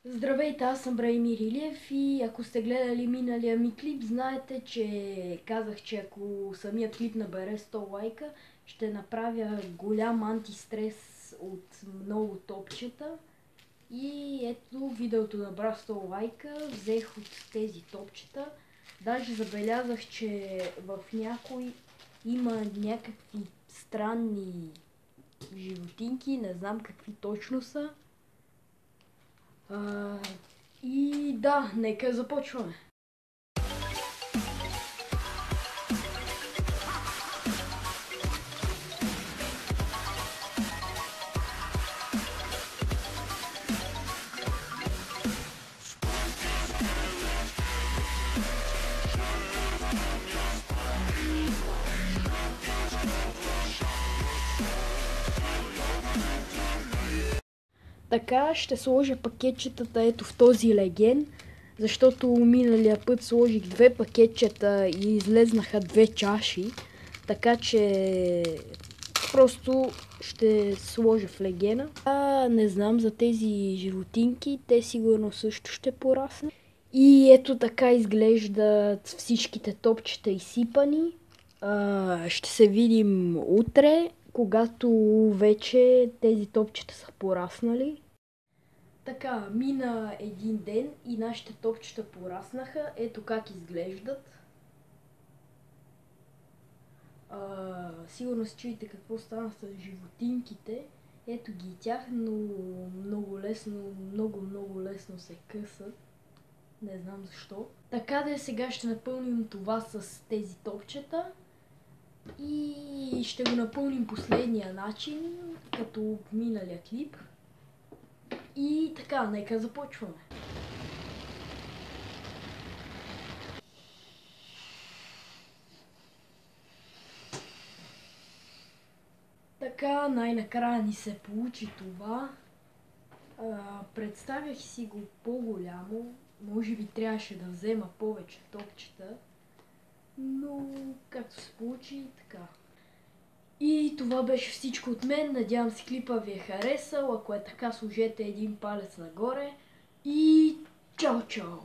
Здравейте, аз съм Браимир Илиев и ако сте гледали миналия ми клип, знаете, че казах, че ако самият клип набере 100 лайка, ще направя голям антистрес от много топчета. И ето видеото набра 100 лайка, взех от тези топчета. Даже забелязах, че в някой има някакви странни животинки, не знам какви точно са. И да, нека започваме. Така ще сложа пакетчетата ето в този леген, защото миналия път сложих две пакетчета и излезнаха две чаши, така че просто ще сложа в легена. Не знам за тези животинки, те сигурно също ще пораснат. И ето така изглеждат всичките топчета изсипани. Ще се видим утре, когато вече тези топчета са пораснали. Така, мина един ден и нашите топчета пораснаха. Ето как изглеждат. Сигурно се чуете какво стана с животинките. Ето ги и тях, но много лесно се късат. Не знам защо. Така да сега ще напълним това с тези топчета. И ще го напълним последния начин, като в миналия клип. И така, нека започваме. Така, най-накрая ни се получи това. Представях си го по-голямо. Може би трябваше да взема повече топчета. Но както се получи, така. И това беше всичко от мен. Надявам се клипа ви е харесал. Ако е така, сложете един палец нагоре. И чао, чао!